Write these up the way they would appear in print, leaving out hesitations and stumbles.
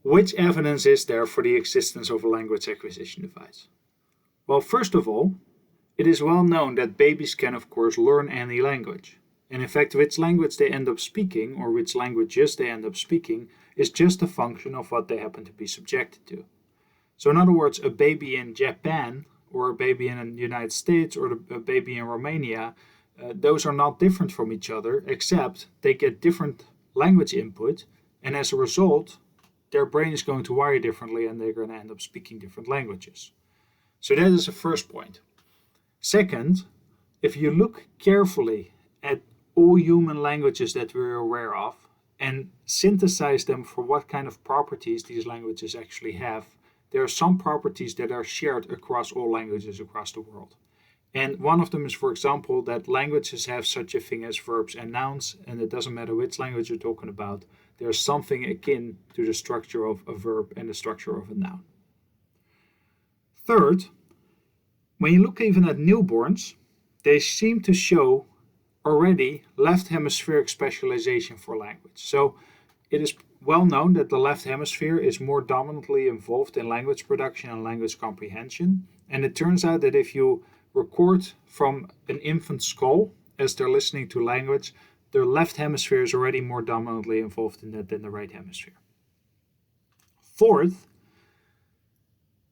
Which evidence is there for the existence of a language acquisition device? Well, first of all, it is well known that babies can, of course, learn any language. And in fact, which language they end up speaking, or which languages they end up speaking, is just a function of what they happen to be subjected to. So in other words, a baby in Japan, or a baby in the United States, or a baby in Romania, those are not different from each other, except they get different language input, and as a result, their brain is going to wire differently, and they're going to end up speaking different languages. So that is the first point. Second, if you look carefully at all human languages that we're aware of and synthesize them for what kind of properties these languages actually have, there are some properties that are shared across all languages across the world. And one of them is, for example, that languages have such a thing as verbs and nouns, and it doesn't matter which language you're talking about, there's something akin to the structure of a verb and the structure of a noun. Third, when you look even at newborns, they seem to show already left hemispheric specialization for language. So it is well known that the left hemisphere is more dominantly involved in language production and language comprehension. And it turns out that if you record from an infant's skull as they're listening to language, their left hemisphere is already more dominantly involved in that than the right hemisphere. Fourth,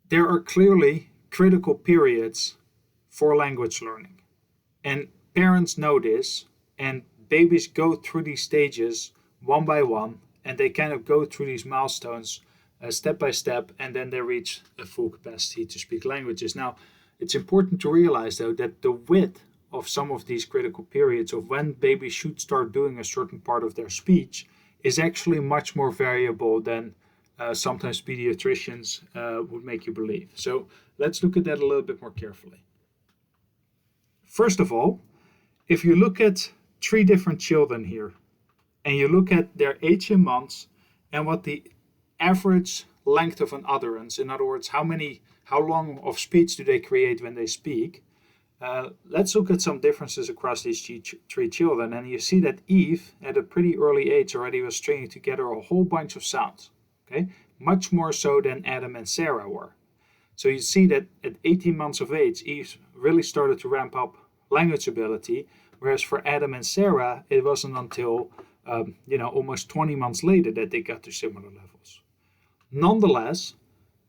there are clearly critical periods for language learning. And parents know this, and babies go through these stages one by one, and they kind of go through these milestones step by step, and then they reach a full capacity to speak languages. Now, it's important to realize, though, that the width of some of these critical periods of when babies should start doing a certain part of their speech is actually much more variable than sometimes pediatricians would make you believe. So let's look at that a little bit more carefully. First of all, if you look at 3 different children here, and you look at their age in months and what the average length of an utterance, in other words, how long of speech do they create when they speak, let's look at some differences across these 3 children. And you see that Eve, at a pretty early age already, was stringing together a whole bunch of sounds, okay? Much more so than Adam and Sarah were. So you see that at 18 months of age, Eve really started to ramp up language ability, whereas for Adam and Sarah, it wasn't until almost 20 months later that they got to similar levels. Nonetheless,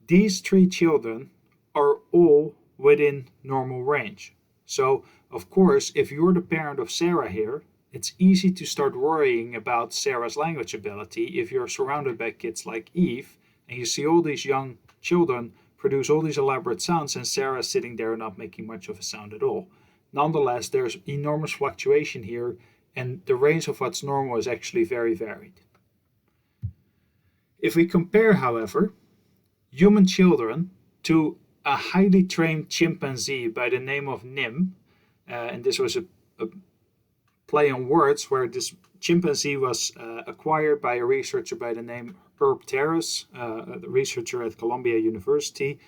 these 3 children are all within normal range. So, of course, if you're the parent of Sarah here, it's easy to start worrying about Sarah's language ability if you're surrounded by kids like Eve and you see all these young children produce all these elaborate sounds and Sarah's sitting there not making much of a sound at all. Nonetheless, there's enormous fluctuation here, and the range of what's normal is actually very varied. If we compare, however, human children to a highly trained chimpanzee by the name of Nim, and this was a play on words where this chimpanzee was acquired by a researcher by the name Herb Terrace, a researcher at Columbia University.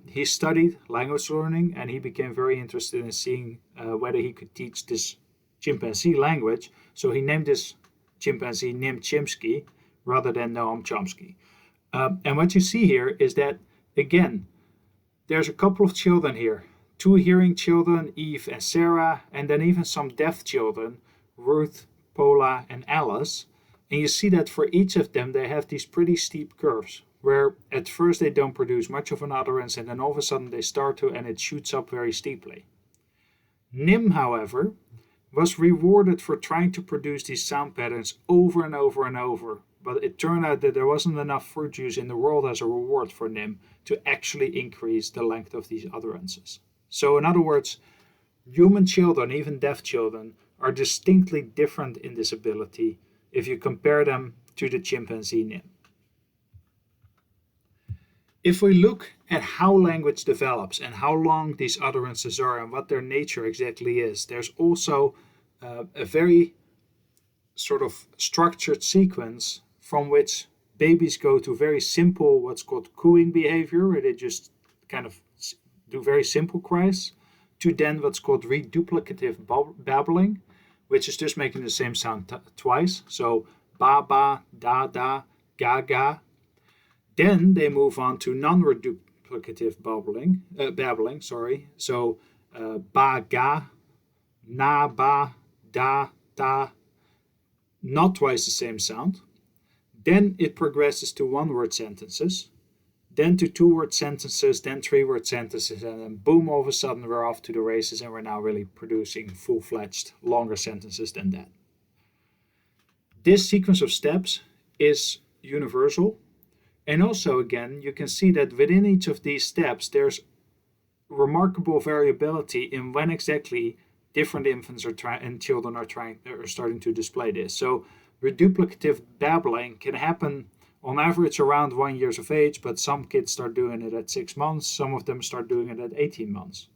He studied language learning, and he became very interested in seeing whether he could teach this chimpanzee language. So he named this chimpanzee Nim Chimpsky rather than Noam Chomsky. And what you see here is that, again, there's a couple of children here. 2 hearing children, Eve and Sarah, and then even some deaf children, Ruth, Paula, and Alice. And you see that for each of them, they have these pretty steep curves, where at first they don't produce much of an utterance, and then all of a sudden they start to, and it shoots up very steeply. Nim, however, was rewarded for trying to produce these sound patterns over and over and over, but it turned out that there wasn't enough fruit juice in the world as a reward for Nim to actually increase the length of these utterances. So in other words, human children, even deaf children, are distinctly different in this ability if you compare them to the chimpanzee Nim. If we look at how language develops and how long these utterances are and what their nature exactly is, there's also a very sort of structured sequence from which babies go to very simple, what's called cooing behavior, where they just kind of do very simple cries, to then what's called reduplicative babbling, which is just making the same sound twice. So ba, ba, da, da, ga, ga. Then they move on to non-reduplicative babbling. So ba, ga, na, ba, da, ta, not twice the same sound. Then it progresses to one-word sentences, then to two-word sentences, then three-word sentences, and then boom, all of a sudden we're off to the races and we're now really producing full-fledged, longer sentences than that. This sequence of steps is universal. And also, again, you can see that within each of these steps, there's remarkable variability in when exactly different infants and children are starting to display this. So reduplicative babbling can happen on average around 1 year of age, but some kids start doing it at 6 months. Some of them start doing it at 18 months.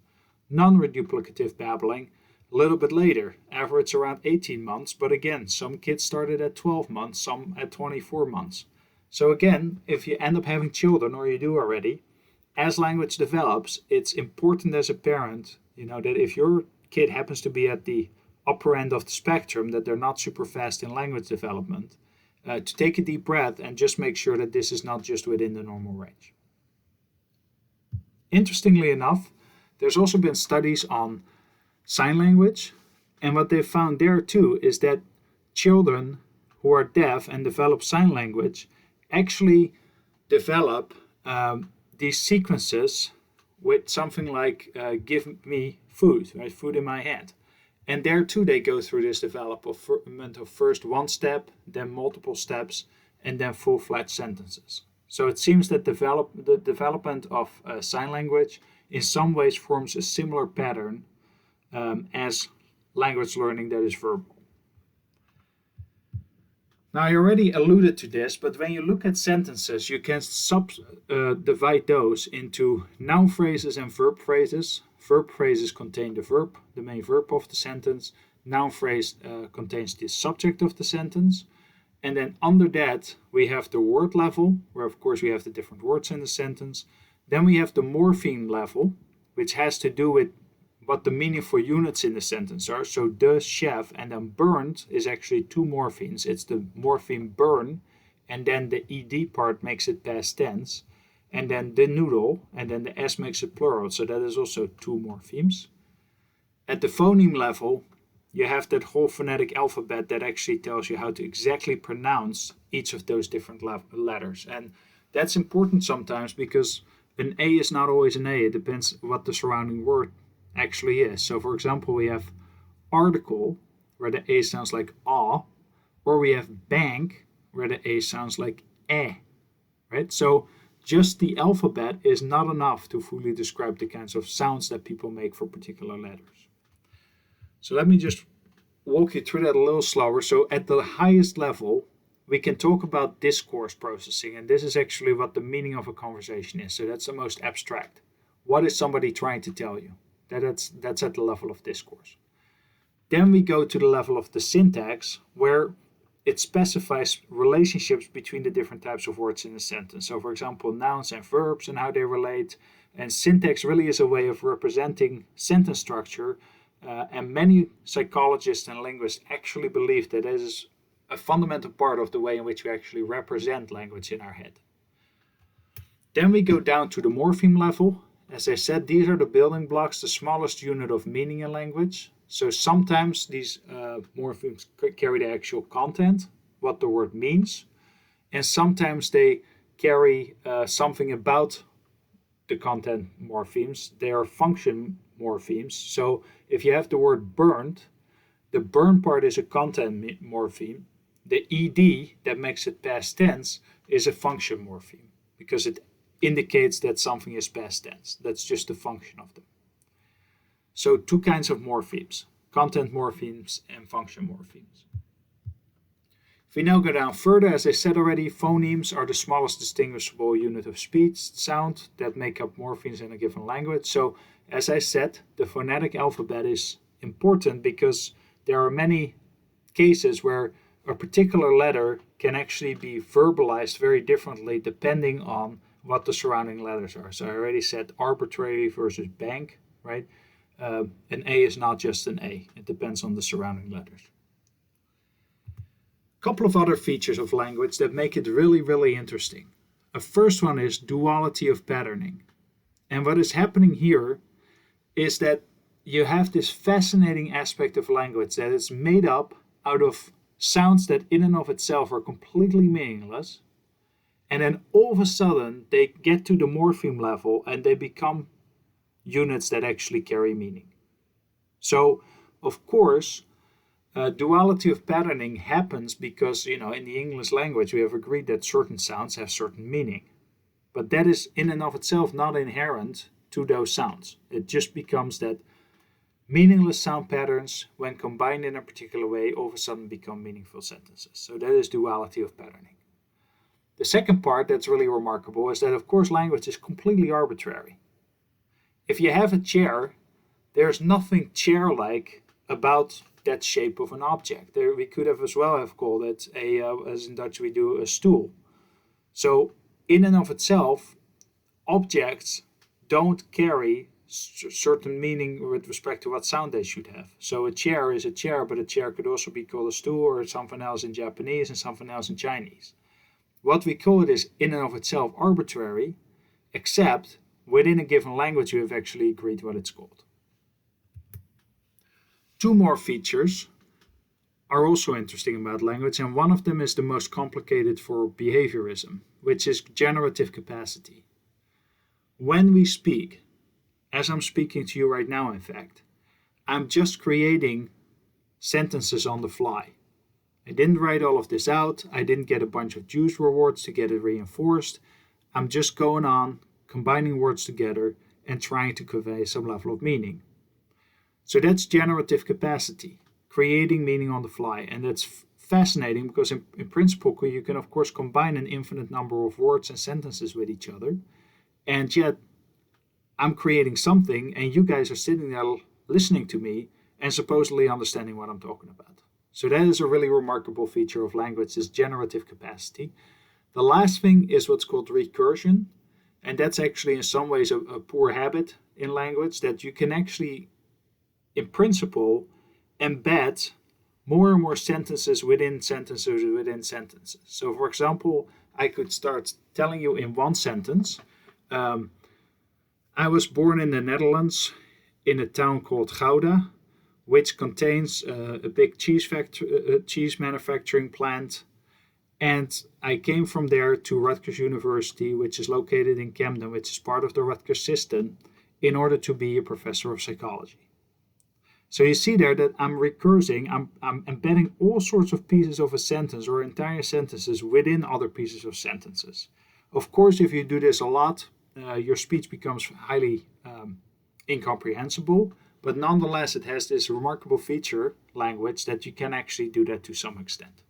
Non-reduplicative babbling, a little bit later, average around 18 months. But again, some kids started at 12 months, some at 24 months. So again, if you end up having children, or you do already, as language develops, it's important as a parent, that if your kid happens to be at the upper end of the spectrum, that they're not super fast in language development, to take a deep breath and just make sure that this is not just within the normal range. Interestingly enough, there's also been studies on sign language, and what they found there too is that children who are deaf and develop sign language actually develop these sequences with something like give me food, right? Food in my hand. And there too they go through this development of first one step, then multiple steps, and then full-fledged sentences. So it seems that the development of sign language in some ways forms a similar pattern as language learning that is verbal. Now, I already alluded to this, but when you look at sentences, you can divide those into noun phrases and verb phrases. Verb phrases contain the verb, the main verb of the sentence. Noun phrase contains the subject of the sentence. And then under that, we have the word level, where of course we have the different words in the sentence. Then we have the morpheme level, which has to do with what the meaningful units in the sentence are. So the chef and then burned is actually two morphemes. It's the morpheme burn, and then the ed part makes it past tense, and then the noodle, and then the s makes it plural. So that is also two morphemes. At the phoneme level, you have that whole phonetic alphabet that actually tells you how to exactly pronounce each of those different letters. And that's important sometimes because an A is not always an A. It depends what the surrounding word actually is. So for example, we have article, where the A sounds like ah, or we have bank, where the A sounds like eh, right? So just the alphabet is not enough to fully describe the kinds of sounds that people make for particular letters. So let me just walk you through that a little slower. So at the highest level, we can talk about discourse processing, and this is actually what the meaning of a conversation is. So that's the most abstract. What is somebody trying to tell you? That's at the level of discourse. Then we go to the level of the syntax, where it specifies relationships between the different types of words in a sentence. So for example, nouns and verbs and how they relate. And syntax really is a way of representing sentence structure. And many psychologists and linguists actually believe that this is a fundamental part of the way in which we actually represent language in our head. Then we go down to the morpheme level. As I said, these are the building blocks, the smallest unit of meaning in language. So sometimes these morphemes carry the actual content, what the word means, and sometimes they carry something about the content morphemes. They are function morphemes. So if you have the word burned, the burn part is a content morpheme. The ed that makes it past tense is a function morpheme because it indicates that something is past tense. That's just the function of them. So two kinds of morphemes, content morphemes and function morphemes. If we now go down further, as I said already, phonemes are the smallest distinguishable unit of speech, sound, that make up morphemes in a given language. So as I said, the phonetic alphabet is important because there are many cases where a particular letter can actually be verbalized very differently depending on what the surrounding letters are. So I already said arbitrary versus bank, right? An A is not just an A. It depends on the surrounding letters. A couple of other features of language that make it really, really interesting. A first one is duality of patterning. And what is happening here is that you have this fascinating aspect of language that is made up out of sounds that in and of itself are completely meaningless. And then all of a sudden they get to the morpheme level and they become units that actually carry meaning. So, of course, duality of patterning happens because, in the English language we have agreed that certain sounds have certain meaning. But that is in and of itself not inherent to those sounds. It just becomes that meaningless sound patterns, when combined in a particular way, all of a sudden become meaningful sentences. So that is duality of patterning. The second part that's really remarkable is that, of course, language is completely arbitrary. If you have a chair, there's nothing chair-like about that shape of an object. We could have as well have called it as in Dutch we do, a stool. So in and of itself, objects don't carry certain meaning with respect to what sound they should have. So a chair is a chair, but a chair could also be called a stool or something else in Japanese and something else in Chinese. What we call it is in and of itself arbitrary, except within a given language you have actually agreed what it's called. Two more features are also interesting about language, and one of them is the most complicated for behaviorism, which is generative capacity. When we speak, as I'm speaking to you right now, in fact, I'm just creating sentences on the fly. I didn't write all of this out. I didn't get a bunch of juice rewards to get it reinforced. I'm just going on, combining words together and trying to convey some level of meaning. So that's generative capacity, creating meaning on the fly. And that's fascinating because in principle, you can, of course, combine an infinite number of words and sentences with each other. And yet, I'm creating something and you guys are sitting there listening to me and supposedly understanding what I'm talking about. So that is a really remarkable feature of language, is generative capacity. The last thing is what's called recursion. And that's actually in some ways a poor habit in language, that you can actually, in principle, embed more and more sentences within sentences within sentences. So for example, I could start telling you in one sentence, I was born in the Netherlands in a town called Gouda, which contains a big cheese manufacturing plant. And I came from there to Rutgers University, which is located in Camden, which is part of the Rutgers system, in order to be a professor of psychology. So you see there that I'm recursing, I'm embedding all sorts of pieces of a sentence or entire sentences within other pieces of sentences. Of course, if you do this a lot, your speech becomes highly incomprehensible, but nonetheless it has this remarkable feature, language, that you can actually do that to some extent.